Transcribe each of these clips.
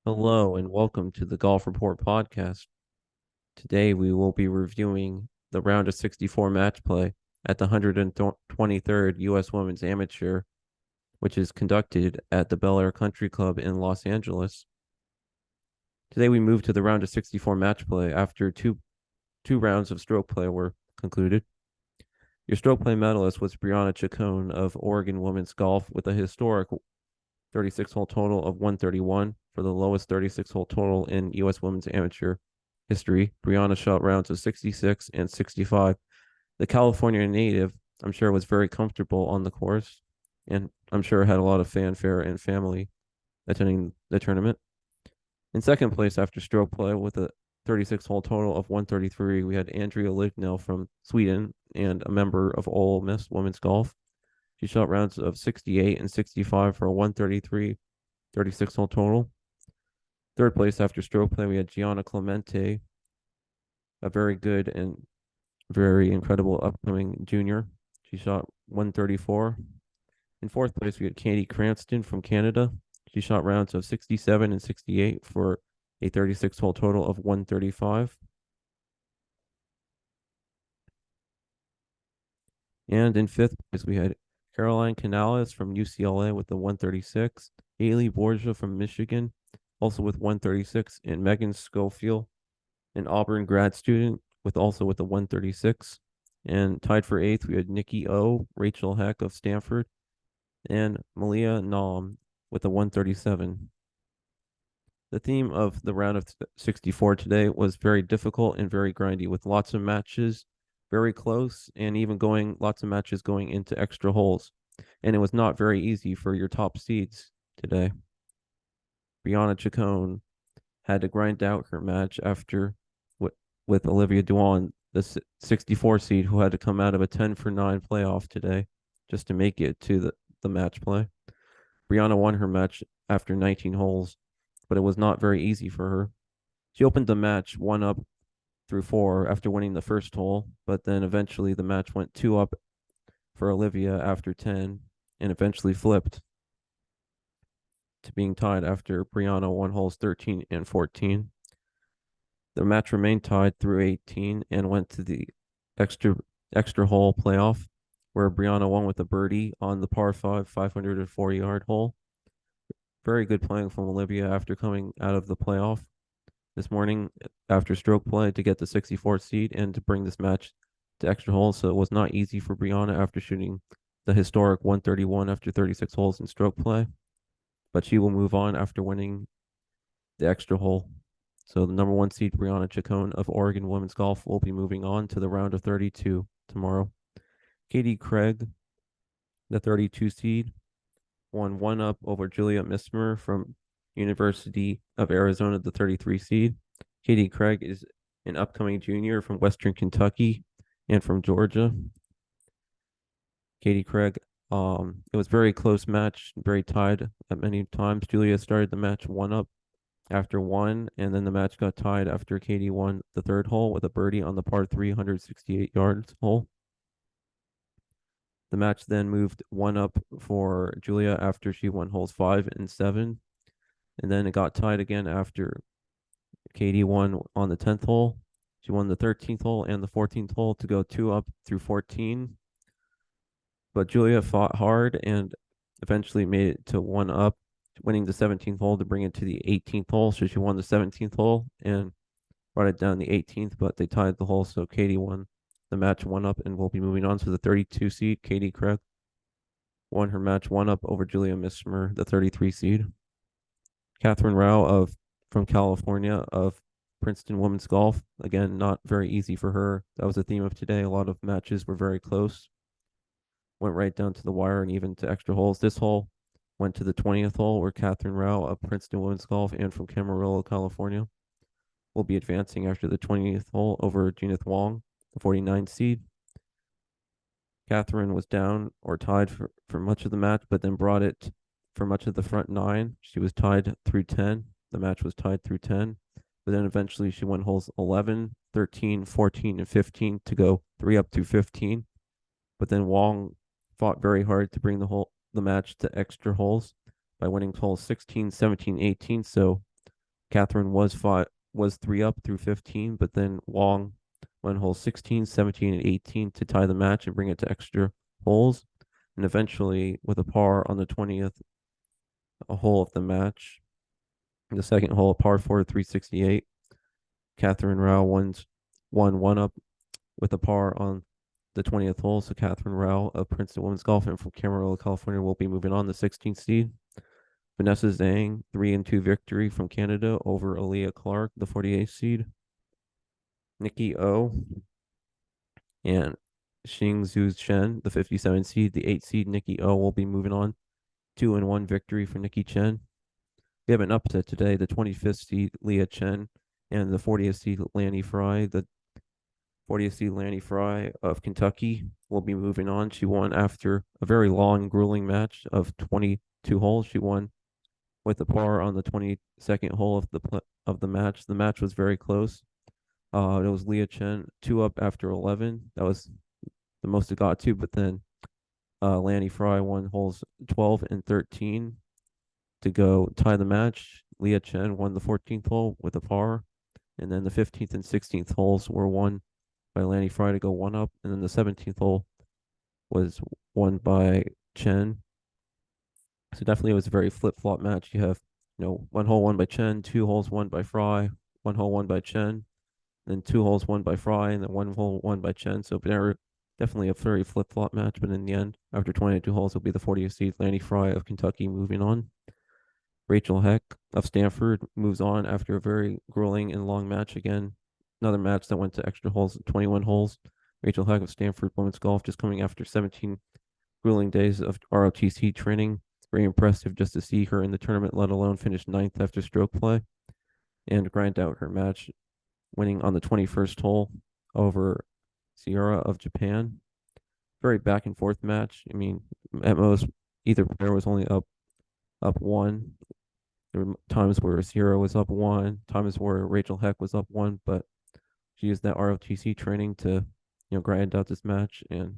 Hello and welcome to the Golf Report podcast. Today we will be reviewing the round of 64 match play at the 123rd U.S. Women's Amateur, which is conducted at the Bel Air Country Club in Los Angeles. Today we move to the round of 64 match play after two rounds of stroke play were concluded. Your stroke play medalist was Brianna Chacon of Oregon Women's Golf with a historic 36-hole total of 131 for the lowest 36-hole total in U.S. Women's Amateur history. Brianna shot rounds of 66 and 65. The California native, I'm sure, was very comfortable on the course, and I'm sure had a lot of fanfare and family attending the tournament. In second place after stroke play with a 36-hole total of 133, we had Andrea Lignell from Sweden and a member of Ole Miss Women's Golf. She shot rounds of 68 and 65 for a 133 36-hole total. Third place after stroke play, we had Gianna Clemente, a very good and very incredible upcoming junior. She shot 134. In fourth place, we had Katie Cranston from Canada. She shot rounds of 67 and 68 for a 36-hole total of 135. And in fifth place, we had Caroline Canales from UCLA with the 136, Haley Borgia from Michigan, also with 136, and Megan Schofield, an Auburn grad student, with the 136. And tied for eighth, we had Nikki O, Rachel Heck of Stanford, and Malia Nam with a 137. The theme of the round of 64 today was very difficult and very grindy, with lots of matches very close and even going lots of matches going into extra holes. And it was not very easy for your top seeds today. Brianna Chacon had to grind out her match after with Olivia Duan, the 64 seed, who had to come out of a 10 for 9 playoff today just to make it to the match play. Brianna won her match after 19 holes, but it was not very easy for her. She opened the match 1 up through 4 after winning the first hole, but then eventually the match went 2 up for Olivia after 10 and eventually flipped to being tied after Brianna won holes 13 and 14. The match remained tied through 18 and went to the extra hole playoff, where Brianna won with a birdie on the par 5 504-yard hole. Very good playing from Olivia after coming out of the playoff this morning after stroke play to get the 64th seed and to bring this match to extra holes. So it was not easy for Brianna after shooting the historic 131 after 36 holes in stroke play, but she will move on after winning the extra hole. So the number 1 seed, Brianna Chacon of Oregon Women's Golf, will be moving on to the round of 32 tomorrow. Katie Craig, the 32 seed, won 1 up over Julia Mismer from University of Arizona, the 33 seed. Katie Craig is an upcoming junior from Western Kentucky and from Georgia. Katie Craig, it was very close match, very tied at many times. Julia started the match 1 up after 1, and then the match got tied after Katie won the third hole with a birdie on the par 368 yards hole. The match then moved 1 up for Julia after she won holes 5 and 7, and then it got tied again after Katie won on the 10th hole. She won the 13th hole and the 14th hole to go 2 up through 14. But Julia fought hard and eventually made it to 1 up, winning the 17th hole to bring it to the 18th hole. So she won the 17th hole and brought it down the 18th, but they tied the hole. So Katie won the match 1 up and will be moving on to the 32 seed. Katie Craig won her match 1 up over Julia Mismer, the 33 seed. Catherine Rao from California of Princeton Women's Golf. Again, not very easy for her. That was the theme of today. A lot of matches were very close. Went right down to the wire and even to extra holes. This hole went to the 20th hole, where Catherine Rao of Princeton Women's Golf and from Camarillo, California, will be advancing after the 20th hole over Junith Wong, the 49 seed. Catherine was down or tied for much of the match, but then brought it for much of the front 9. She was tied through 10. The match was tied through 10. But then eventually she won holes 11, 13, 14, and 15 to go 3 up through 15. But then Wong fought very hard to bring the match to extra holes by winning holes 16, 17, 18. So Catherine was 3 up through 15, but then Wong went holes 16, 17, and 18 to tie the match and bring it to extra holes. And eventually, with a par on the 20th hole of the match, the second hole, a par 4 368, Catherine Rao won 1 up with a par on the 20th hole. So Catherine Rao of Princeton Women's Golf and from Camarillo, California, will be moving on the 16th seed. Vanessa Zhang, 3-2 victory from Canada over Aaliyah Clark, the 48th seed. Nikki O and Xing Zhu Chen, the 57 seed. The 8 seed Nikki O will be moving on. 2-1 victory for Nikki Chen. We have an upset today. The 25th seed Leah Chen and the 40th seed Lanny Fry. The 40th seed Lanny Fry of Kentucky will be moving on. She won after a very long, grueling match of 22 holes. She won with a par on the 22nd hole of the match. The match was very close. It was Leah Chen 2 up after 11. That was the most it got to, but then Lanny Fry won holes 12 and 13 to go tie the match. Leah Chen won the 14th hole with a par, and then the 15th and 16th holes were won by Lanny Fry to go 1 up, and then the 17th hole was won by Chen. So definitely it was a very flip flop match. You have 1 hole won by Chen, 2 holes won by Fry, 1 hole won by Chen, then 2 holes won by Fry, and then 1 hole won by Chen. So definitely a very flip flop match. But in the end, after 22 holes, it'll be the 40th seed Lanny Fry of Kentucky moving on. Rachel Heck of Stanford moves on after a very grueling and long match again. Another match that went to extra holes, 21 holes. Rachel Heck of Stanford Women's Golf just coming after 17 grueling days of ROTC training. Very impressive just to see her in the tournament, let alone finish 9th after stroke play and grind out her match, winning on the 21st hole over Sierra of Japan. Very back and forth match. I mean, at most, either player was only up one. There were times where Sierra was up one, times where Rachel Heck was up one, but she used that ROTC training to, grind out this match and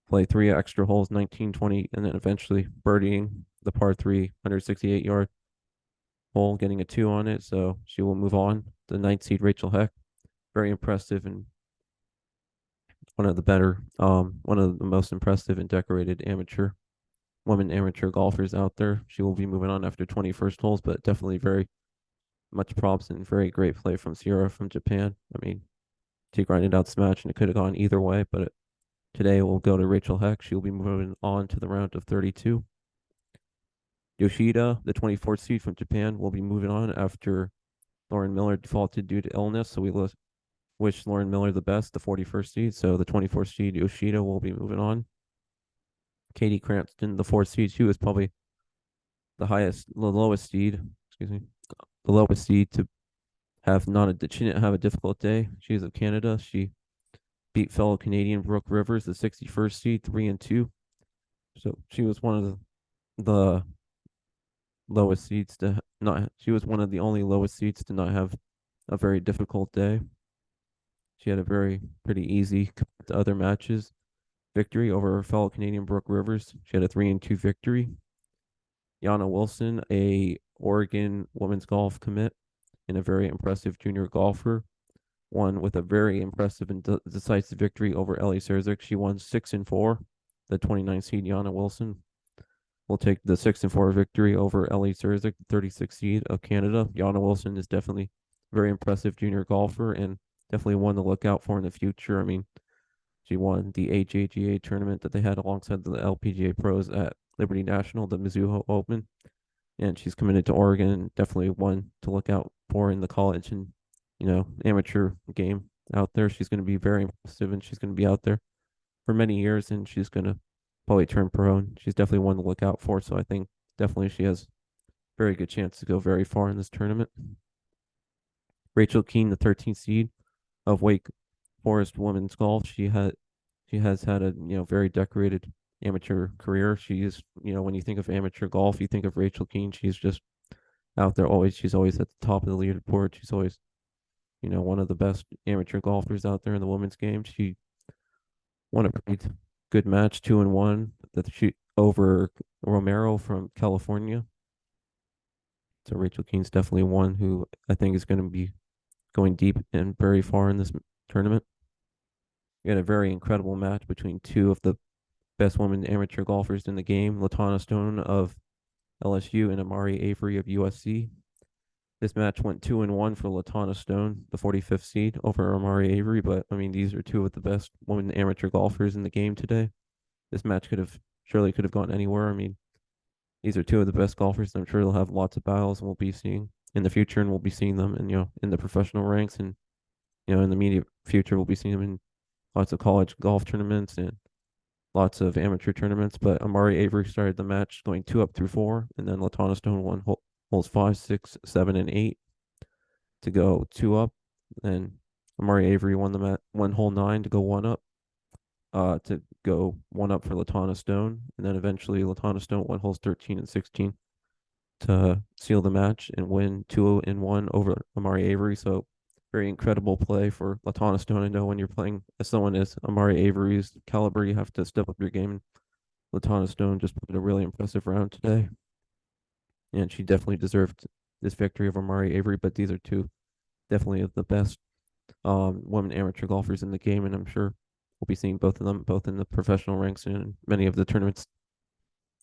play 3 extra holes, 19, 20, and then eventually birdieing the par 3, 168-yard hole, getting a 2 on it. So she will move on. The 9th seed Rachel Heck, very impressive and one of the most impressive and decorated women amateur golfers out there. She will be moving on after 21st holes, but definitely very much props and very great play from Sierra from Japan. I mean, she grinded out this match and it could have gone either way, but today we'll go to Rachel Heck. She'll be moving on to the round of 32. Yoshida, the 24th seed from Japan, will be moving on after Lauren Miller defaulted due to illness. So we wish Lauren Miller the best, the 41st seed. So the 24th seed Yoshida will be moving on. Katie Cranston, the 4th seed, she was probably the lowest seed, the lowest seed to have she didn't have a difficult day. She's of Canada. She beat fellow Canadian Brooke Rivers, the 61st seed, 3-2. So she was one of the lowest seeds to not. She was one of the only lowest seeds to not have a very difficult day. She had a pretty easy to other matches victory over her fellow Canadian Brooke Rivers. She had a 3-2 victory. Yana Wilson, a Oregon women's golf commit and a very impressive junior golfer, won with a very impressive and decisive victory over Ellie Serzik. She won 6-4. The 29th seed Yana Wilson will take the 6-4 victory over Ellie Serzik, the 36th seed of Canada. Yana Wilson is definitely a very impressive junior golfer and definitely one to look out for in the future. I mean, she won the HAGA tournament that they had alongside the LPGA pros at Liberty National, the Mizuho Open. And she's committed to Oregon. Definitely one to look out for in the college and, amateur game out there. She's going to be very impressive and she's going to be out there for many years and she's going to probably turn pro. And she's definitely one to look out for. So I think definitely she has very good chance to go very far in this tournament. Rachel Keene, the 13th seed of Wake Forest Women's Golf. She has had a very decorated amateur career. She is, when you think of amateur golf, you think of Rachel Keene. She's just out there always. She's always at the top of the leaderboard. She's always, one of the best amateur golfers out there in the women's game. She won a pretty good match, 2-1 that she over Romero from California. So Rachel Keene's definitely one who I think is going to be going deep and very far in this tournament. We had a very incredible match between two of the best women amateur golfers in the game, Latana Stone of LSU and Amari Avery of USC. This match went 2-1 for Latana Stone, the 45th seed, over Amari Avery. But I mean, these are two of the best women amateur golfers in the game today. This match could have gone anywhere. I mean, these are two of the best golfers, and I'm sure they'll have lots of battles, and we'll be seeing in the future, and we'll be seeing them, in in the professional ranks, and in the immediate future, we'll be seeing them in lots of college golf tournaments and lots of amateur tournaments. But Amari Avery started the match going 2 up through 4, and then Latana Stone won holes 5, 6, 7, and 8 to go 2 up. And Amari Avery won the one hole 9 to go 1 up, to go 1 up for Latana Stone, and then eventually Latana Stone won holes 13 and 16 to seal the match and win 2-1 over Amari Avery. So very incredible play for Latana Stone. I know when you're playing as someone as Amari Avery's caliber, you have to step up your game. Latana Stone just put a really impressive round today, and she definitely deserved this victory over Amari Avery. But these are two definitely of the best women amateur golfers in the game, and I'm sure we'll be seeing both of them both in the professional ranks and many of the tournaments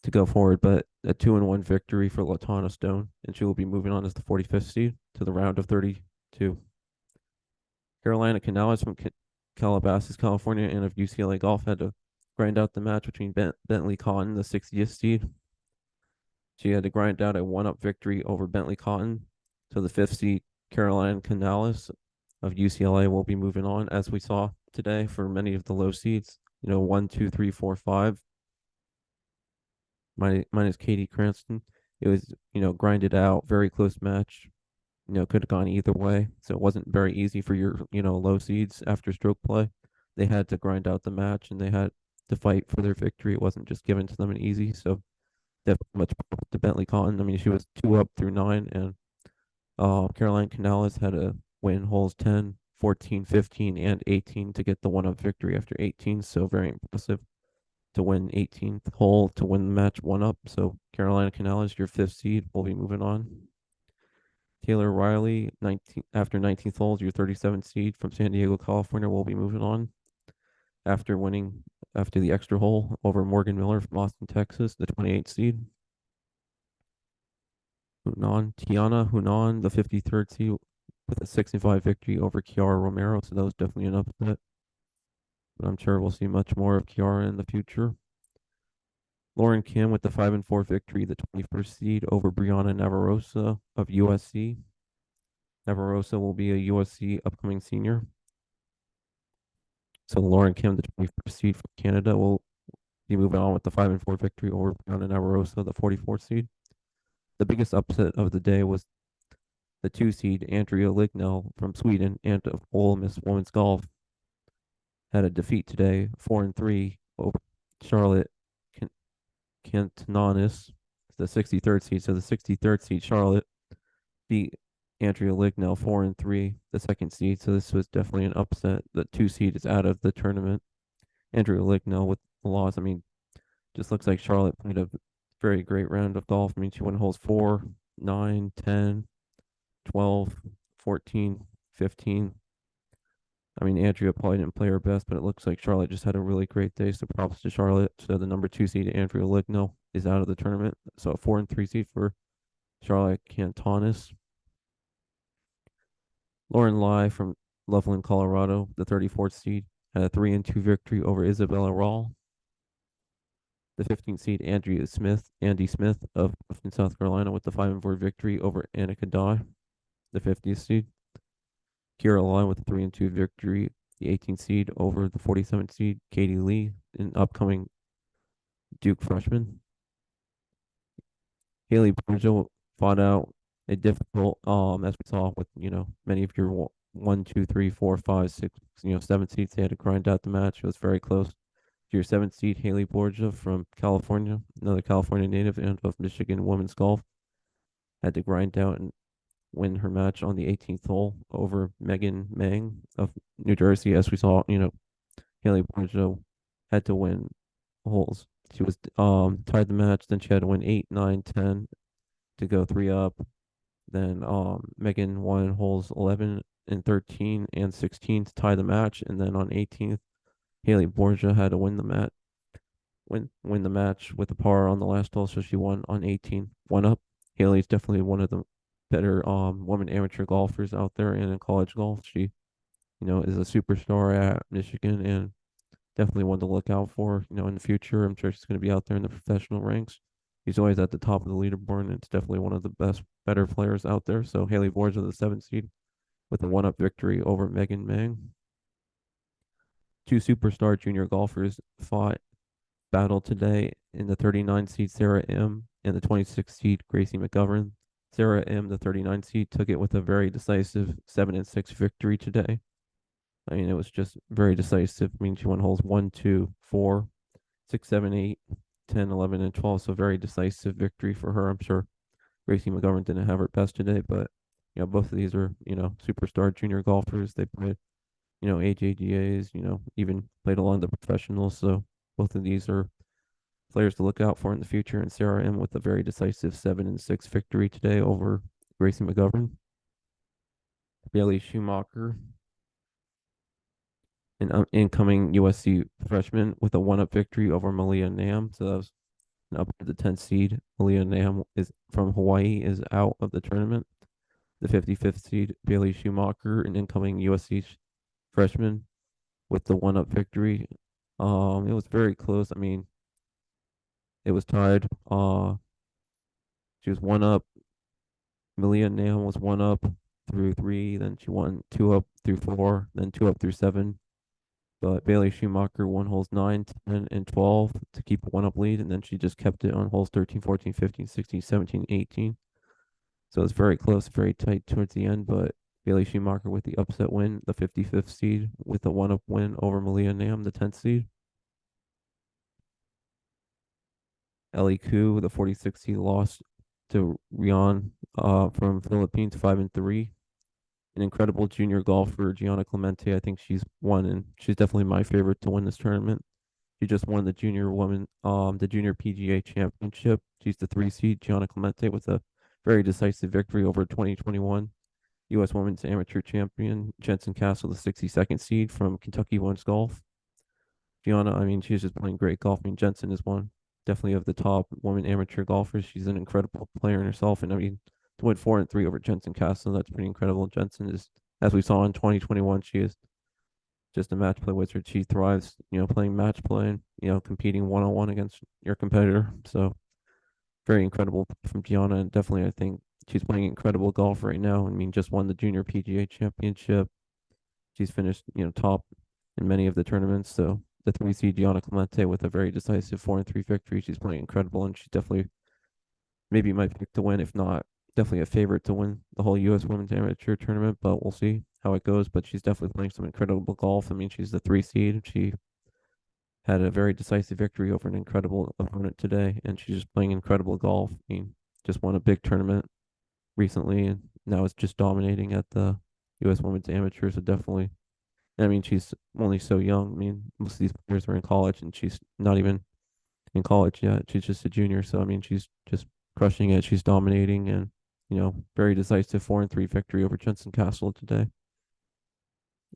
to go forward. But a 2-1 victory for Latana Stone, and she will be moving on as the 45th seed to the round of 32. Carolina Canales from Calabasas, California, and of UCLA Golf had to grind out the match between Bentley Cotton, the 60th seed. She had to grind out a 1-up victory over Bentley Cotton. So the 5th seed, Carolina Canales of UCLA, will be moving on, as we saw today for many of the low seeds. 1, 2, 3, 4, 5. Minus Katie Cranston. It was, grinded out, very close match. Could have gone either way. So it wasn't very easy for your, low seeds after stroke play. They had to grind out the match and they had to fight for their victory. It wasn't just given to them and easy. So definitely much to Bentley Cotton. I mean, she was 2 up through 9, and Caroline Canales had to win holes 10, 14, 15, and 18 to get the 1-up victory after 18. So very impressive to win 18th hole to win the match 1-up. So Carolina Canales, your 5th seed, will be moving on. Taylor Riley, 19 after 19th holes, your 37th seed from San Diego, California, will be moving on after winning after the extra hole over Morgan Miller from Austin, Texas, the 28th seed. Tiana Hunan, the 53rd seed, with a 65 victory over Kiara Romero. So that was definitely an upset. But I'm sure we'll see much more of Kiara in the future. Lauren Kim with the 5-4 victory, the 21st seed over Brianna Navarrosa of USC. Navarrosa will be a USC upcoming senior. So Lauren Kim, the 21st seed from Canada, will be moving on with the 5-4 victory over Brianna Navarrosa, the 44th seed. The biggest upset of the day was the 2 seed Andrea Lignell from Sweden and of Ole Miss Women's Golf had a defeat today, 4-3 over Charlotte Cantanonis, the 63rd seed. So the 63rd seed Charlotte beat Andrea Lignell 4-3, the 2nd seed. So this was definitely an upset. The 2 seed is out of the tournament. Andrea Lignell with the loss. I mean, just looks like Charlotte played a very great round of golf. I mean, she won holes 4, 9, 10, 12, 14, 15. I mean, Andrea probably didn't play her best, but it looks like Charlotte just had a really great day. So props to Charlotte. So the number 2 seed, Andrea Lignell, is out of the tournament. So a 4-3 seed for Charlotte Cantonis. Lauren Lai from Loveland, Colorado, the 34th seed, had a 3-2 victory over Isabella Rawl. The 15th seed, Andy Smith of South Carolina, with the 5-4 victory over Annika Dye, the 50th seed. Kira Lai with a 3-2 victory, the 18th seed over the 47th seed, Katie Lee, an upcoming Duke freshman. Haley Burgel fought out a difficult, as we saw with, many of your 1, 2, 3, 4, 5, 6, 7 seeds. They had to grind out the match. It was very close. To your 7th seed, Haley Borgia from California, another California native and of Michigan Women's Golf, had to grind out and win her match on the 18th hole over Megan Mang of New Jersey. As we saw, Haley Borgia had to win holes. She was tied the match, then she had to win 8, 9, 10 to go 3 up. Then Megan won holes 11 and 13 and 16 to tie the match, and then on 18th, Haley Borgia had to win the match with a par on the last hole, so she won on 18, one up. Haley's definitely one of the better women amateur golfers out there and in college golf. She, is a superstar at Michigan and definitely one to look out for, in the future. I'm sure she's going to be out there in the professional ranks. She's always at the top of the leaderboard, and it's definitely one of the better players out there. So Haley Borgia, the seventh seed, with a one-up victory over Megan Mang. Two superstar junior golfers fought battle today in the 39 seed Sarah M and the 26 seed Gracie McGovern. Sarah M, the 39 seed, took it with a very decisive 7-6 victory today. I mean, it was just very decisive. I mean, she won holes 1, 2, 4, 6, 7, 8, 10, 11, and 12. So very decisive victory for her. I'm sure Gracie McGovern didn't have her best today, but both of these are, superstar junior golfers. They played, AJGAs, even played along the professionals. So both of these are players to look out for in the future. And Sarah M with a very decisive 7-6 victory today over Gracie McGovern. Bailey Schumacher, an incoming USC freshman, with a one-up victory over Malia Nam. So that was up to the 10th seed. Malia Nam is from Hawaii, is out of the tournament. The 55th seed, Bailey Schumacher, an incoming USC freshman, with the one-up victory. It was very close. I mean, it was tied. She was one up. Malia Nam was one up through three. Then she won two up through four. Then two up through seven. But Bailey Schumacher won holes 9, 10, and 12 to keep a one up lead. And then she just kept it on holes 13, 14, 15, 16, 17, 18. So it's very close, very tight towards the end. But Bailey Schumacher with the upset win, the 55th seed, with a one up win over Malia Nam, the 10th seed. Ellie Koo, the 46th seed, lost to Rion from Philippines, 5-3. An incredible junior golfer, Gianna Clemente. I think she's won, and she's definitely my favorite to win this tournament. She just won the the junior PGA championship. She's the 3 seed, Gianna Clemente, with a very decisive victory over 2021 U.S. Women's Amateur Champion Jensen Castle, the 62nd seed from Kentucky Women's Golf. Gianna, I mean, she's just playing great golf. I mean, Jensen is one definitely of the top women amateur golfers. She's an incredible player in herself, and I mean, to win 4-3 over Jensen Castle, that's pretty incredible. Jensen is, as we saw in 2021, she is just a match play wizard. She thrives, playing match play and competing one on one against your competitor. So very incredible from Gianna, and definitely I think she's playing incredible golf right now. I mean, just won the junior PGA championship. She's finished, top in many of the tournaments. So the 3 seed Gianna Clemente with a very decisive 4-3 victory. She's playing incredible, and she's definitely maybe my pick to win, if not definitely a favorite to win the whole U.S. Women's Amateur Tournament. But we'll see how it goes. But she's definitely playing some incredible golf. I mean, she's the 3 seed. She had a very decisive victory over an incredible opponent today, and she's just playing incredible golf. I mean, just won a big tournament recently, and now is just dominating at the U.S. Women's Amateur. So definitely, I mean, she's only so young. I mean, most of these players are in college, and she's not even in college yet. She's just a junior. So I mean, she's just crushing it. She's dominating, and very decisive 4-3 victory over Jensen Castle today.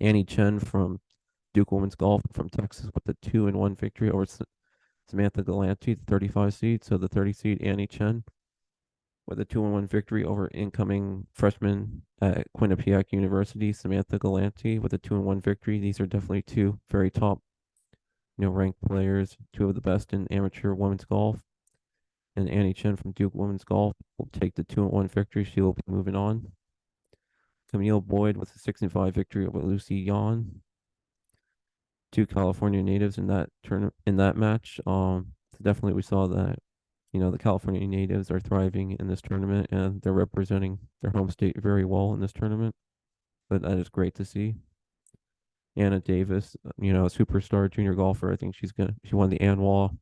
Annie Chen from Duke Women's Golf from Texas with a 2-1 victory over Samantha Galante, the 35 seed. So the 30 seed Annie Chen with a 2-1 victory over incoming freshman at Quinnipiac University, Samantha Galante, with a 2-1 victory. These are definitely two very top, ranked players, two of the best in amateur women's golf. And Annie Chen from Duke Women's Golf will take the 2-1 victory. She will be moving on. Camille Boyd with a 6-5 victory over Lucy Yan. Two California natives in that match. So definitely we saw that the California natives are thriving in this tournament, and they're representing their home state very well in this tournament. But that is great to see. Anna Davis, a superstar junior golfer. I think she won the Anwar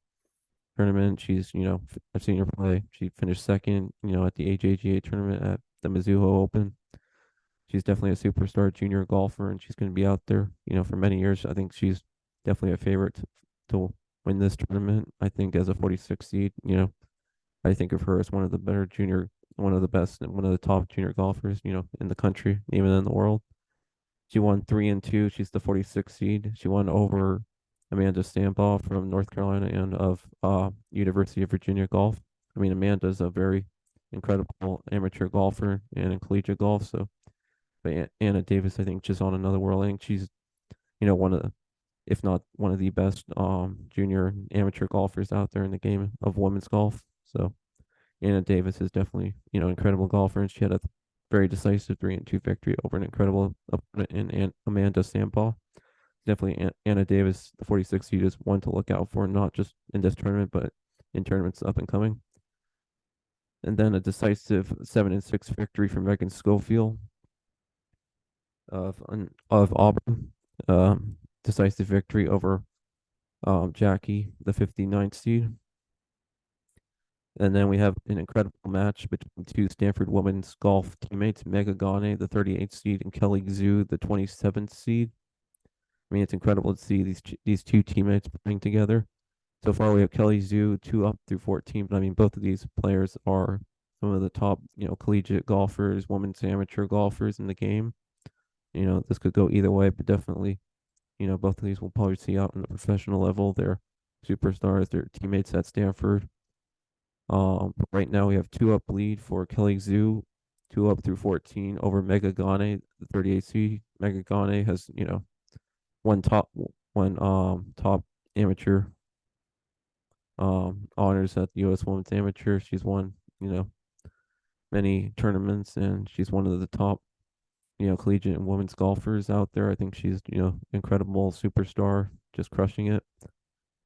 tournament. She's, I've seen her play. She finished second, at the AJGA tournament at the Mizuho Open. She's definitely a superstar junior golfer, and she's going to be out there, for many years. I think she's definitely a favorite to win this tournament. I think as a 46 seed, I think of her as one of the better junior one of the best, one of the top junior golfers, in the country, even in the world. She won 3-2. She's the 46th seed. She won over Amanda Stambaugh from North Carolina and of University of Virginia golf. I mean, Amanda's a very incredible amateur golfer and in collegiate golf. So, but Anna Davis, I think, just on another world. I think she's, one of the, if not one of the best junior amateur golfers out there in the game of women's golf. So Anna Davis is definitely, incredible golfer, and she had a very decisive 3-2 victory over an incredible opponent in Amanda Stambaugh. Definitely Anna Davis, the 46 seed, is one to look out for, not just in this tournament, but in tournaments up and coming. And then a decisive 7-6 victory from Megan Schofield of Auburn. Decisive victory over Jackie, the 59th seed. And then we have an incredible match between two Stanford women's golf teammates, Mega Gane, the 38th seed, and Kelly Zhu, the 27th seed. I mean, it's incredible to see these two teammates playing together. So far, we have Kelly Zhu, 2 up through 14. But I mean, both of these players are some of the top, collegiate golfers, women's amateur golfers in the game. This could go either way, but definitely, both of these will probably see out in the professional level. They're superstars, they're teammates at Stanford. Right now we have 2 up lead for Kelly Zhu, 2 up through 14 over Mega Gane, the 38 seed. Mega Gane has, one top amateur honors at the U.S. Women's Amateur. She's won, many tournaments, and she's one of the top, collegiate and women's golfers out there. I think she's, incredible superstar, just crushing it.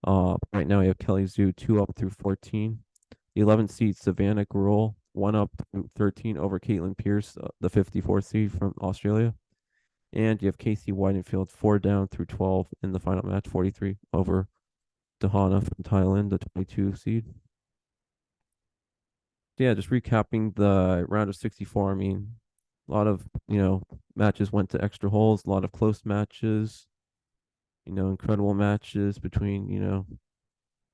Right now we have Kelly Zhu 2 up through 14. The 11th seed Savannah Gruel 1 up through 13 over Caitlin Pierce, the 54th seed from Australia. And you have Casey Weidenfield 4 down through 12 in the final match, 43 over Dahana from Thailand, the 22 seed. Yeah, just recapping the round of 64. I mean, a lot of, matches went to extra holes, a lot of close matches, incredible matches between,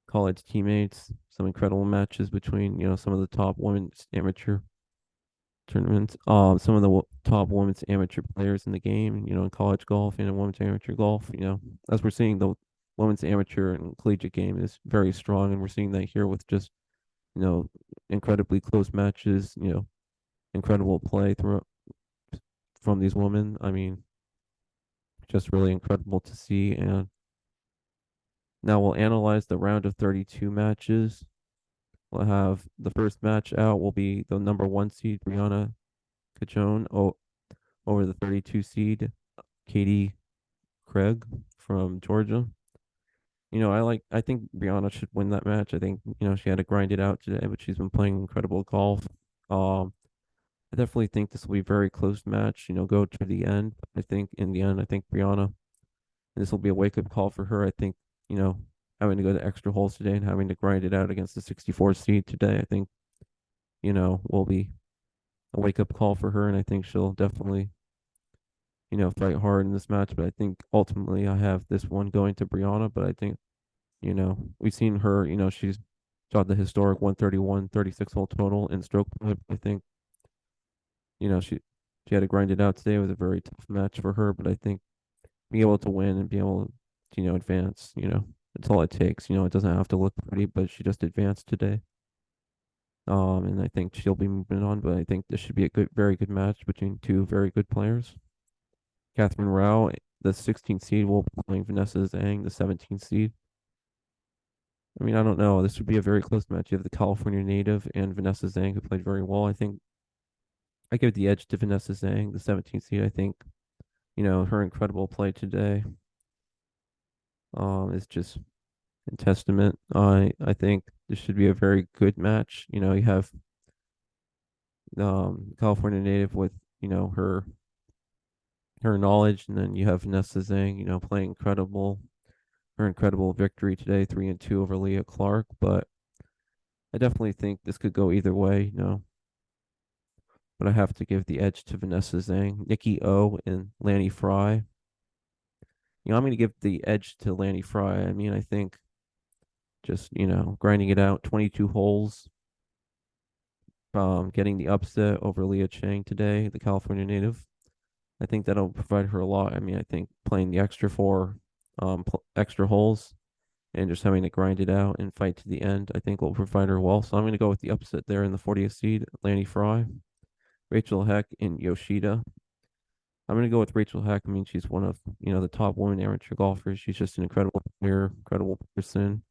college teammates, some incredible matches between, some of the top women's amateur tournaments, some of the top women's amateur players in the game, in college golf and in women's amateur golf, as we're seeing, the women's amateur and collegiate game is very strong, and we're seeing that here with just, incredibly close matches, incredible play through from these women. I mean, just really incredible to see. And now we'll analyze the round of 32 matches. We'll have the first match out will be the number 1 seed Brianna Cajone over the 32 seed Katie Craig from Georgia. I think Brianna should win that match. I think, she had to grind it out today, but she's been playing incredible golf. I definitely think this will be a very close match, go to the end. I think in the end, I think Brianna, this will be a wake up call for her. I think, having to go to extra holes today and having to grind it out against the 64 seed today, I think, will be a wake up call for her. And I think she'll definitely, fight hard in this match. But I think ultimately I have this one going to Brianna. But I think, we've seen her, she's got the historic 131, 36 hole total in stroke play. I think, she had to grind it out today. It was a very tough match for her. But I think being able to win and be able to, advance, it's all it takes. It doesn't have to look pretty, but she just advanced today. And I think she'll be moving on, but I think this should be a very good match between two very good players. Catherine Rao, the 16th seed, will be playing Vanessa Zhang, the 17th seed. I mean, I don't know. This would be a very close match. You have the California native and Vanessa Zhang, who played very well. I think I give the edge to Vanessa Zhang, the 17th seed. I think, her incredible play today is just in testament. I think this should be a very good match. You have California native with, her knowledge, and then you have Vanessa Zhang, playing her incredible victory today, 3-2 over Leah Clark. But I definitely think this could go either way, but I have to give the edge to Vanessa Zhang. Nikki O and Lanny Fry. I'm going to give the edge to Lanny Fry. I mean, I think just, grinding it out, 22 holes, getting the upset over Leah Chang today, the California native. I think that'll provide her a lot. I mean, I think playing the extra four extra holes and just having to grind it out and fight to the end, I think will provide her well. So I'm going to go with the upset there in the 40th seed, Lanny Fry, Rachel Heck, and Yoshida. I'm going to go with Rachel Heck. I mean, she's one of, the top women amateur golfers. She's just an incredible player, incredible person.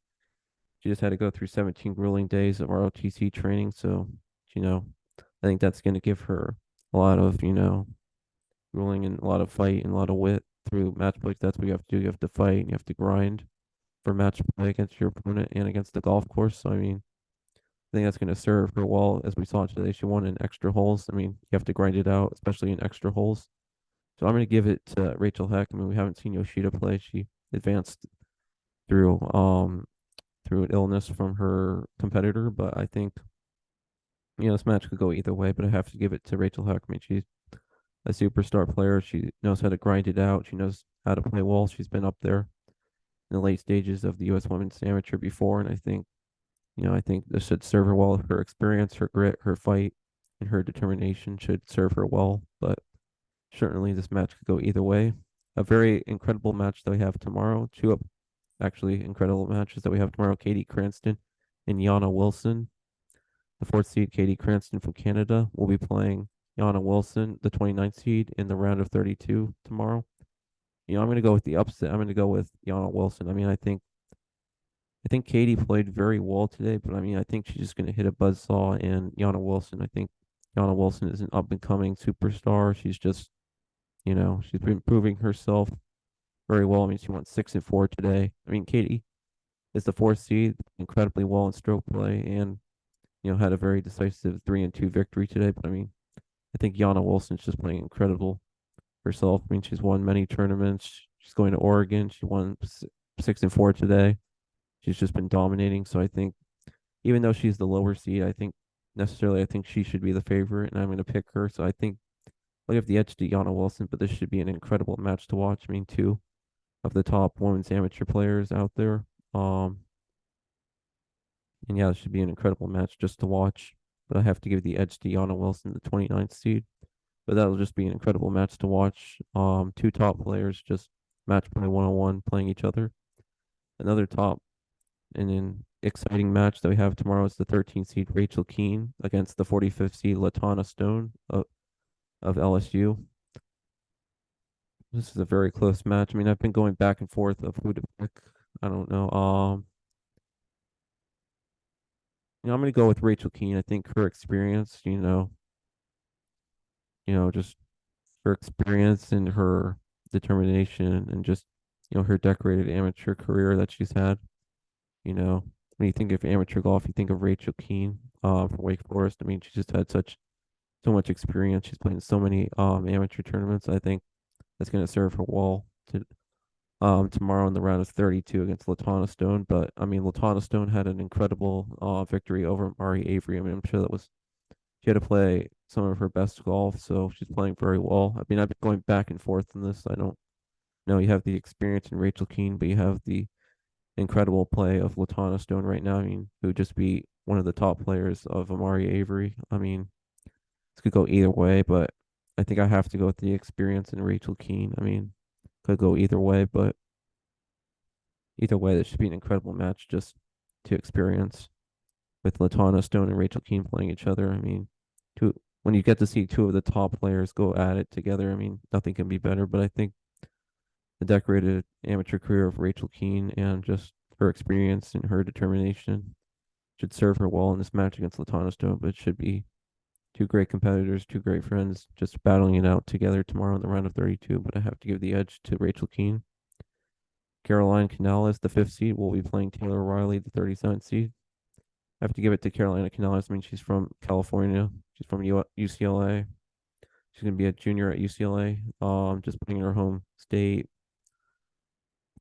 She just had to go through 17 grueling days of ROTC training. So, you know, I think that's going to give her a lot of, grueling and a lot of fight and a lot of wit through match play. That's what you have to do. You have to fight and you have to grind for match play against your opponent and against the golf course. So, I mean, I think that's going to serve her well. As we saw today, she won in extra holes. I mean, you have to grind it out, especially in extra holes. So I'm going to give it to Rachel Heck. I mean, we haven't seen Yoshida play. She advanced through through an illness from her competitor, but I think this match could go either way. But I have to give it to Rachel Heck. I mean, she's a superstar player. She knows how to grind it out. She knows how to play well. She's been up there in the late stages of the U.S. Women's Amateur before, and I think this should serve her well. Her experience, her grit, her fight, and her determination should serve her well. But certainly, this match could go either way. A very incredible match that we have tomorrow. Two actually incredible matches that we have tomorrow. Katie Cranston and Yana Wilson. The fourth seed, Katie Cranston from Canada, will be playing Yana Wilson, the 29th seed, in the round of 32 tomorrow. I'm going to go with the upset. I'm going to go with Yana Wilson. I mean, I think Katie played very well today, but I mean, I think she's just going to hit a buzzsaw. And Yana Wilson, I think Yana Wilson is an up and coming superstar. She's just, she's been proving herself very well. I mean, she went 6-4 today. I mean, Katie is the fourth seed, incredibly well in stroke play, and had a very decisive 3-2 victory today. But I mean, I think Yana Wilson's just playing incredible herself. I mean, she's won many tournaments. She's going to Oregon. She won 6-4 today. She's just been dominating. So I think even though she's the lower seed, I think she should be the favorite, and I'm going to pick her. So I think I'll give the edge to Yana Wilson, but this should be an incredible match to watch. I mean, two of the top women's amateur players out there. And yeah, it should be an incredible match just to watch. But I have to give the edge to Yana Wilson, the 29th seed. But that'll just be an incredible match to watch. Two top players just match play 1-on-1 playing each other. Another top and an exciting match that we have tomorrow is the 13th seed Rachel Keene against the 45th seed Latana Stone of LSU. This is a very close match. I mean, I've been going back and forth of who to pick. I don't know. I'm gonna go with Rachel Keene. I think her experience, just her experience and her determination and just, her decorated amateur career that she's had. When you think of amateur golf, you think of Rachel Keene, from Wake Forest. I mean, she just had so much experience. She's played in so many amateur tournaments. I think that's gonna serve her well to tomorrow in the round of 32 against Latana Stone. But I mean, Latana Stone had an incredible victory over Mari Avery. I mean, I'm sure she had to play some of her best golf, so she's playing very well. I mean, I've been going back and forth in this. I don't know. You have the experience in Rachel Keene, but you have the incredible play of Latana Stone right now. I mean, who would just be one of the top players of Amari Avery. I mean, this could go either way, but I think I have to go with the experience in Rachel Keene. I mean, could go either way, but either way, this should be an incredible match just to experience with Latana Stone and Rachel Keene playing each other. I mean, when you get to see two of the top players go at it together, I mean, nothing can be better. But I think the decorated amateur career of Rachel Keene and just her experience and her determination should serve her well in this match against Latana Stone. But it should be two great competitors, two great friends, just battling it out together tomorrow in the round of 32. But I have to give the edge to Rachel Keene. Caroline Canales, the fifth seed, will be playing Taylor Riley, the 37th seed. I have to give it to Carolina Canales. I mean, she's from California. She's from UCLA. She's gonna be a junior at UCLA. Just playing in her home state,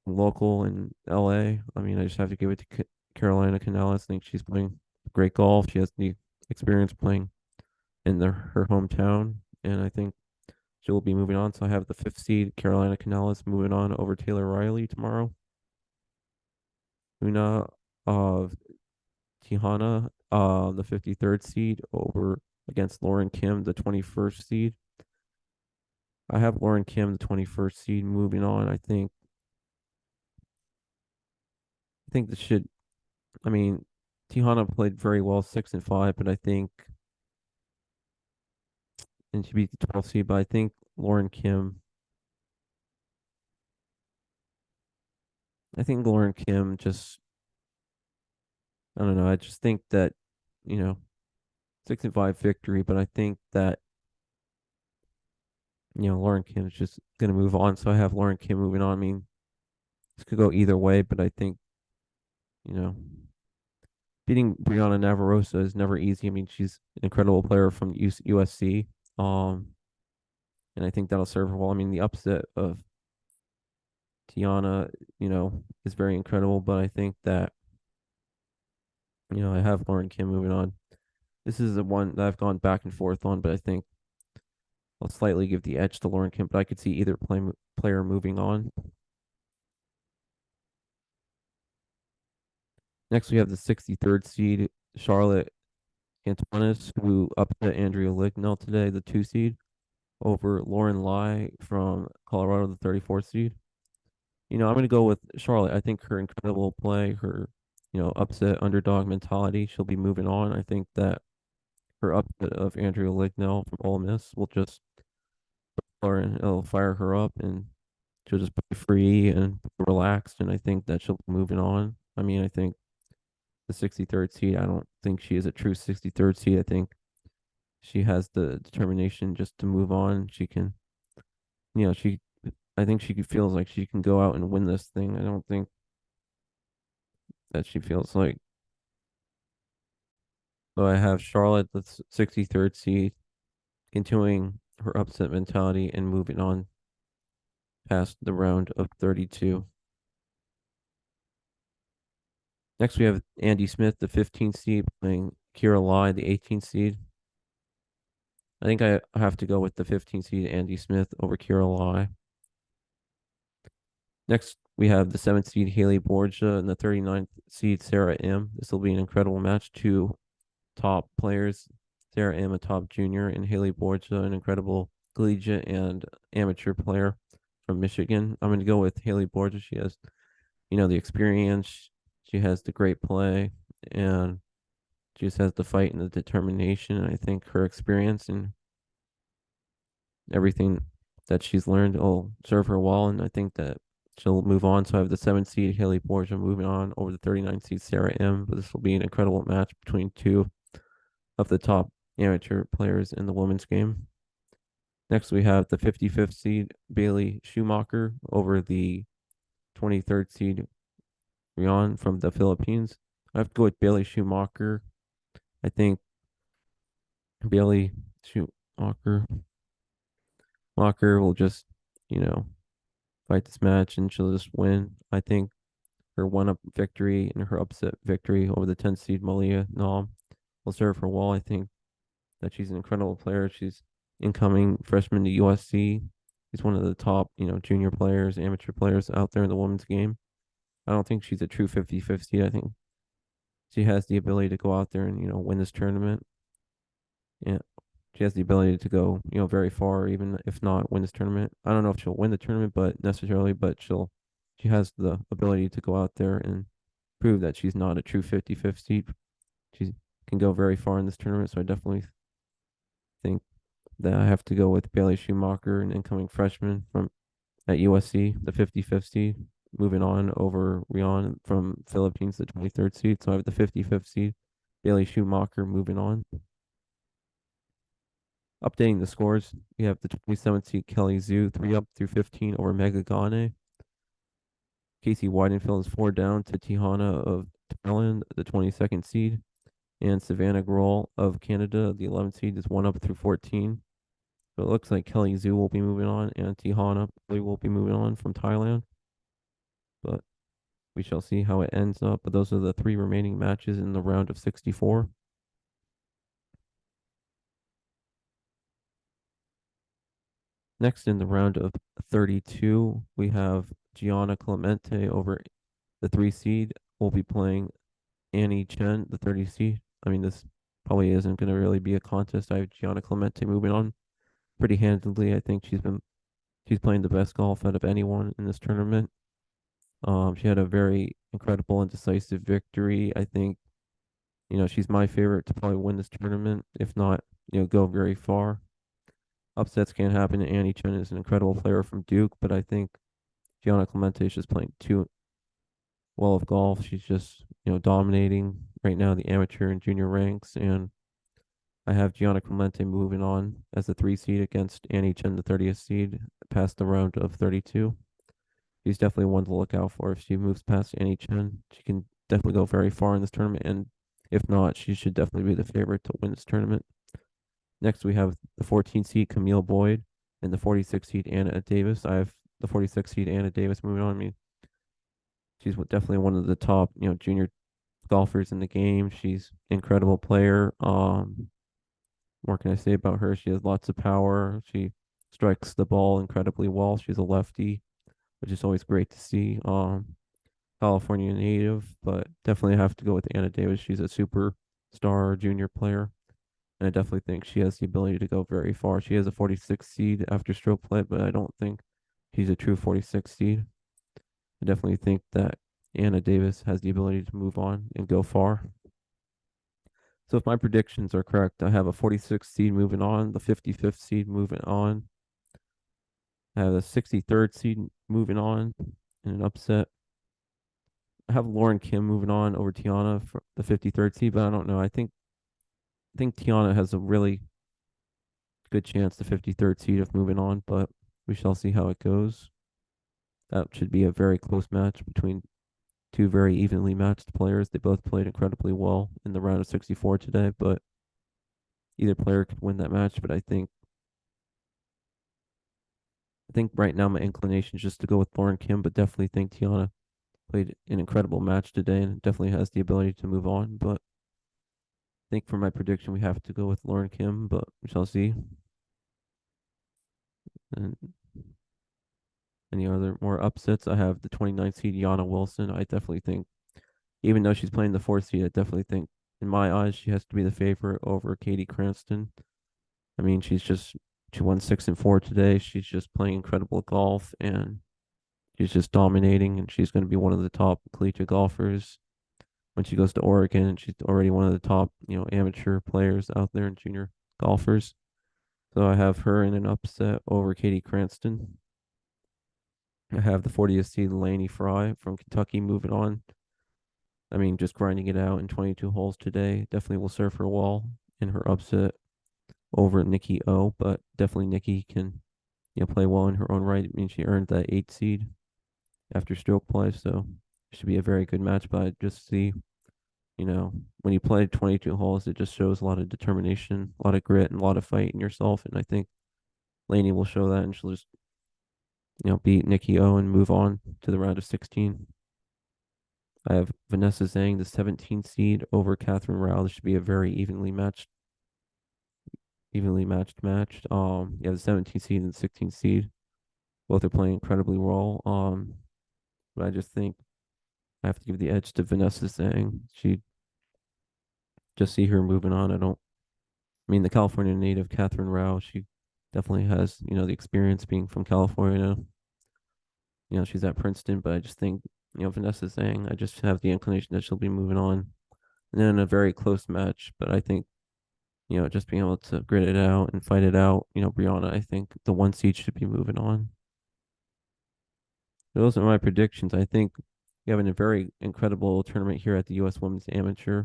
local in LA. I mean, I just have to give it to Carolina Canales. I think she's playing great golf. She has the experience playing in her hometown, and I think she will be moving on. So I have the fifth seed, Carolina Canales, moving on over Taylor Riley tomorrow. Una of Tihana the 53rd seed over against Lauren Kim, the 21st seed. I have Lauren Kim, the 21st seed, moving on. I think this should. I mean, Tijuana played very well, 6-5, but I think, and she beat the 12th seed. But I think Lauren Kim. I think Lauren Kim just. I don't know. I just think that, you know, 6-5 victory, but I think that Lauren Kim's just gonna move on. So I have Lauren Kim moving on. I mean, this could go either way, but I think you know beating Brianna Navarosa is never easy. I mean, she's an incredible player from USC. Um, and I think that'll serve her well. I mean, the upset of Tiana, is very incredible, but I think that, I have Lauren Kim moving on. This is the one that I've gone back and forth on, but I think I'll slightly give the edge to Lauren Kim, but I could see either player moving on. Next, we have the 63rd seed, Charlotte Antonis, who upset Andrea Lignell today, the 2 seed, over Lauren Lai from Colorado, the 34th seed. I'm going to go with Charlotte. I think her incredible play, her, upset underdog mentality, she'll be moving on. I think that her upset of Andrea Lignell from Ole Miss will just her and it'll fire her up and she'll just be free and relaxed. And I think that she'll be moving on. I mean, I think the 63rd seed, I don't think she is a true 63rd seed. I think she has the determination just to move on. She can, she, I think she feels like she can go out and win this thing. I don't think that she feels like. So I have Charlotte, the 63rd seed, continuing her upset mentality and moving on past the round of 32. Next, we have Andy Smith, the 15th seed, playing Kira Lai, the 18th seed. I think I have to go with the 15th seed, Andy Smith, over Kira Lai. Next, we have the 7th seed, Haley Borgia, and the 39th seed, Sarah M. This will be an incredible match. Two top players, Sarah M., a top junior, and Haley Borgia, an incredible collegiate and amateur player from Michigan. I'm going to go with Haley Borgia. She has, the experience. She has the great play, and she just has the fight and the determination. And I think her experience and everything that she's learned will serve her well. And I think that she'll move on. So I have the 7th seed, Haley Borgia, moving on over the 39th seed, Sarah M. But this will be an incredible match between two of the top amateur players in the women's game. Next, we have the 55th seed, Bailey Schumacher, over the 23rd seed, Rion from the Philippines. I have to go with Bailey Schumacher. I think Bailey Schumacher will just, fight this match and she'll just win. I think her one-up victory and her upset victory over the 10th seed Malia Nam will serve her well. I think that she's an incredible player. She's incoming freshman to USC. She's one of the top, junior players, amateur players out there in the women's game. I don't think she's a true 50-50 seed. I think she has the ability to go out there and, win this tournament. Yeah. She has the ability to go, very far, even if not win this tournament. I don't know if she'll win the tournament, but necessarily, but she has the ability to go out there and prove that she's not a true 50-50 seed. She can go very far in this tournament. So I definitely think that I have to go with Bailey Schumacher, an incoming freshman from at USC, the 55th seed, moving on over Rion from Philippines, the 23rd seed. So I have the 55th seed, Bailey Schumacher, moving on. Updating the scores, we have the 27th seed Kelly Zhu, 3 up through 15 over Mega Gane. Casey Weidenfeld is 4 down to Tihana of Thailand, the 22nd seed. And Savannah Grohl of Canada, the 11th seed, is 1 up through 14. So it looks like Kelly Zhu will be moving on, and Tihana probably will be moving on from Thailand. But we shall see how it ends up. But those are the 3 remaining matches in the round of 64. Next, in the round of 32, we have Gianna Clemente over the 3 seed. Will be playing Annie Chen, the 30 seed. I mean, this probably isn't going to really be a contest. I have Gianna Clemente moving on pretty handedly. I think she's playing the best golf out of anyone in this tournament. She had a very incredible and decisive victory. I think, she's my favorite to probably win this tournament, if not, go very far. Upsets can happen. Annie Chen is an incredible player from Duke, but I think Gianna Clemente is just playing too well of golf. She's just, dominating right now the amateur and junior ranks. And I have Gianna Clemente moving on as the 3 seed against Annie Chen, the 30th seed, past the round of 32. She's definitely one to look out for. If she moves past Annie Chen, she can definitely go very far in this tournament. And if not, she should definitely be the favorite to win this tournament. Next, we have the 14 seed Camille Boyd and the 46 seed Anna Davis. I have the 46 seed Anna Davis moving on. I mean, she's definitely one of the top, junior golfers in the game. She's an incredible player. What can I say about her? She has lots of power. She strikes the ball incredibly well. She's a lefty, which is always great to see. California native, but definitely have to go with Anna Davis. She's a superstar junior player, and I definitely think she has the ability to go very far. She has a 46 seed after stroke play, but I don't think she's a true 46 seed. I definitely think that Anna Davis has the ability to move on and go far. So if my predictions are correct, I have a 46 seed moving on, the 55th seed moving on. I have the 63rd seed moving on in an upset. I have Lauren Kim moving on over Tiana for the 53rd seed, but I don't know. I think Tiana has a really good chance, the 53rd seed, of moving on, but we shall see how it goes. That should be a very close match between two very evenly matched players. They both played incredibly well in the round of 64 today, but either player could win that match. But I think right now my inclination is just to go with Lauren Kim, but definitely think Tiana played an incredible match today and definitely has the ability to move on. But I think for my prediction, we have to go with Lauren Kim, but we shall see. And any other more upsets? I have the 29th seed Yana Wilson. I definitely think, even though she's playing the 4th seed, I definitely think, in my eyes, she has to be the favorite over Katie Cranston. I mean, she won 6-4 today. She's just playing incredible golf and she's just dominating. And she's going to be one of the top collegiate golfers when she goes to Oregon. And she's already one of the top, amateur players out there and junior golfers. So I have her in an upset over Katie Cranston. I have the 40th seed Laney Fry from Kentucky moving on. I mean, just grinding it out in 22 holes today. Definitely will serve her well in her upset over Nikki O, but definitely Nikki can, play well in her own right. I mean, she earned that 8 seed after stroke play, so it should be a very good match. But I just see, when you play 22 holes, it just shows a lot of determination, a lot of grit, and a lot of fight in yourself. And I think Laney will show that, and she'll just, beat Nikki O and move on to the round of 16. I have Vanessa Zhang, the 17th seed, over Catherine Rao. This should be a very evenly matched match. Yeah, the 17th seed and the 16th seed, both are playing incredibly well. But I just think I have to give the edge to Vanessa Zhang. She just see her moving on. I mean, the California native Catherine Rao, she definitely has, the experience being from California. She's at Princeton, but I just think, Vanessa Zhang, I just have the inclination that she'll be moving on. And then a very close match, but I think, just being able to grit it out and fight it out, Brianna, I think the 1 seed should be moving on. Those are my predictions. I think we have a very incredible tournament here at the U.S. Women's Amateur.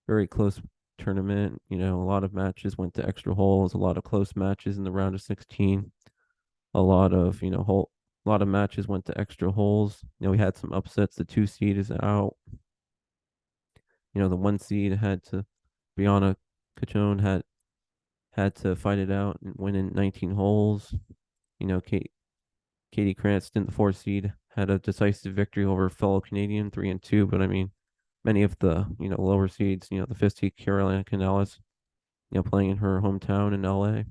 Very close tournament. A lot of matches went to extra holes, a lot of close matches in the round of 16. A lot of, a lot of matches went to extra holes. We had some upsets. The 2 seed is out. The 1 seed had to, Brianna Cachone had to fight it out and win in 19 holes. Katie Cranston, the 4 seed, had a decisive victory over fellow Canadian 3-2. But I mean, many of the lower seeds, the 5th seed Caroline Canales, playing in her hometown in LA,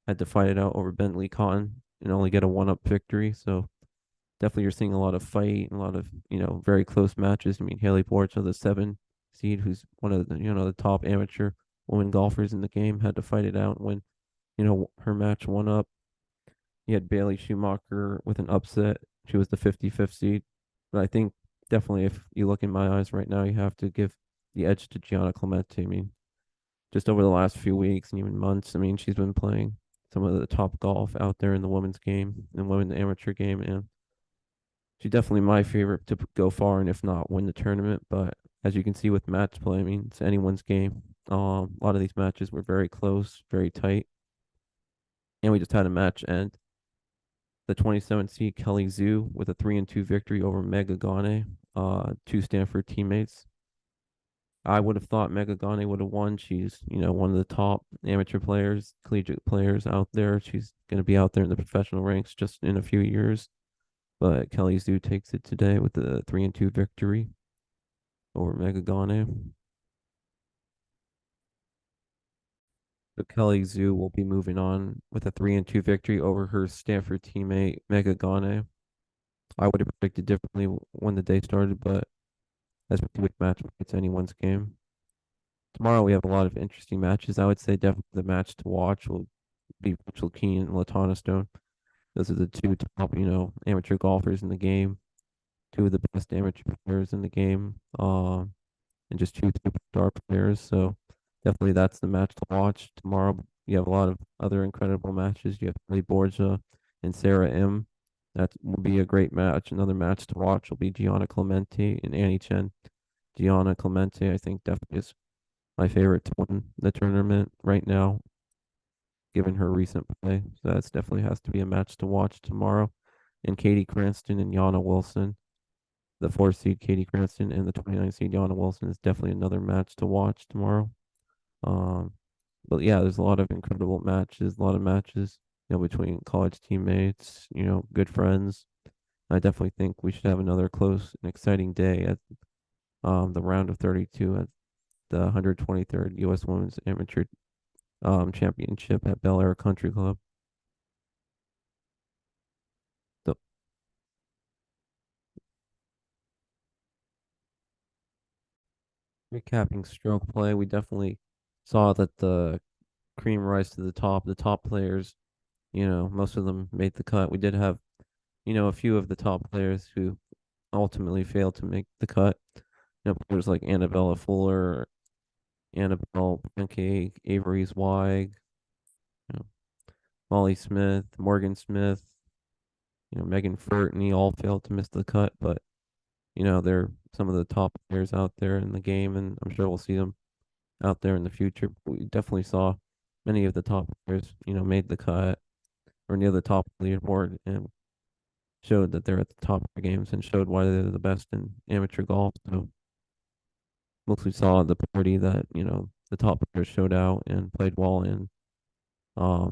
had to fight it out over Bentley Cotton and only get a 1-up victory. So definitely you're seeing a lot of fight and a lot of very close matches. I mean, Haley Borch of the 7 seed, who's one of the top amateur women golfers in the game, had to fight it out and win, her match one up. You had Bailey Schumacher with an upset. She was the 55th seed. But I think definitely if you look in my eyes right now, you have to give the edge to Gianna Clemente. I mean, just over the last few weeks and even months, I mean, she's been playing some of the top golf out there in the women's game and women's amateur game. And she's definitely my favorite to go far and if not win the tournament. But as you can see with match play, I mean, it's anyone's game. A lot of these matches were very close, very tight. And we just had a match end. The 27 seed Kelly Zhu with a 3-2 victory over Mega Gane, two Stanford teammates. I would have thought Mega Gane would have won. She's, one of the top amateur players, collegiate players out there. She's going to be out there in the professional ranks just in a few years. But Kelly Zhu takes it today with the 3-2 victory over Mega Gane. So Kelly Zhu will be moving on with a 3-2 victory over her Stanford teammate Mega Gane. I would have predicted differently when the day started, but as with match, it's anyone's game. Tomorrow we have a lot of interesting matches. I would say definitely the match to watch will be Rachel Keane and Latana Stone. Those are the two top, amateur golfers in the game. Two of the best amateur players in the game. And just two superstar players. So definitely that's the match to watch tomorrow. You have a lot of other incredible matches. You have Lee Borgia and Sarah M. That will be a great match. Another match to watch will be Gianna Clemente and Annie Chen. Gianna Clemente, I think, definitely is my favorite to win the tournament right now, given her recent play. So that's definitely has to be a match to watch tomorrow. And Katie Cranston and Yana Wilson, the 4 seed Katie Cranston and the 29 seed Yana Wilson is definitely another match to watch tomorrow. Um, but yeah, there's a lot of incredible matches, a lot of matches, between college teammates, good friends. I definitely think we should have another close and exciting day at the round of 32 at the 123rd U.S. Women's Amateur Championship at Bel Air Country Club. So recapping stroke play, we definitely saw that the cream rise to the top. The top players, most of them made the cut. We did have, a few of the top players who ultimately failed to make the cut. Players like Annabella Fuller, Annabelle Pancake, Avery Zweig, you know, Molly Smith, Morgan Smith, Megan Furtney all failed to miss the cut, but they're some of the top players out there in the game, and I'm sure we'll see them out there in the future. We definitely saw many of the top players, made the cut or near the top of the leaderboard and showed that they're at the top of their games and showed why they're the best in amateur golf. So mostly saw the party that, the top players showed out and played well in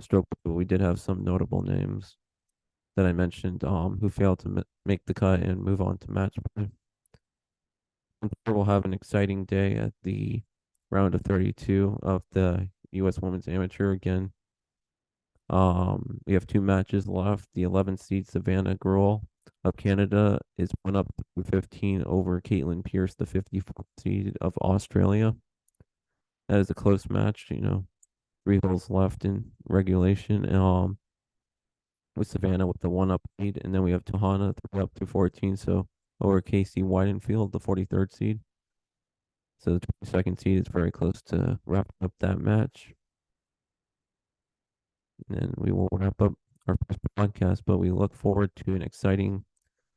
stroke. But we did have some notable names that I mentioned who failed to make the cut and move on to match play. I'm sure we'll have an exciting day at the round of 32 of the U.S. Women's Amateur again. We have two matches left. The 11th seed Savannah Gruel of Canada is 1 up through 15 over Caitlin Pierce, the 54th seed of Australia. That is a close match. 3 holes left in regulation. With Savannah with the 1 up lead, and then we have Tahana 3 up through 14. So over Casey Weidenfield, the 43rd seed. So the 22nd seed is very close to wrapping up that match. And we will wrap up our first podcast, but we look forward to an exciting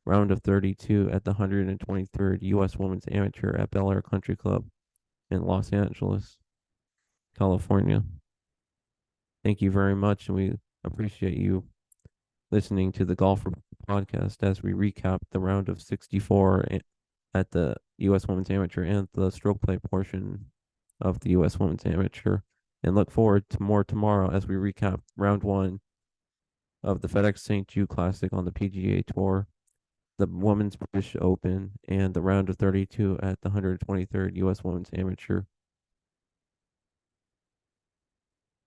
round of 32 at the 123rd U.S. Women's Amateur at Bel Air Country Club in Los Angeles, California. Thank you very much, and we appreciate you listening to the Golf podcast as we recap the round of 64 at the U.S. Women's Amateur and the stroke play portion of the U.S. Women's Amateur. And look forward to more tomorrow as we recap round 1 of the FedEx St. Jude Classic on the PGA Tour, the Women's British Open, and the round of 32 at the 123rd U.S. Women's Amateur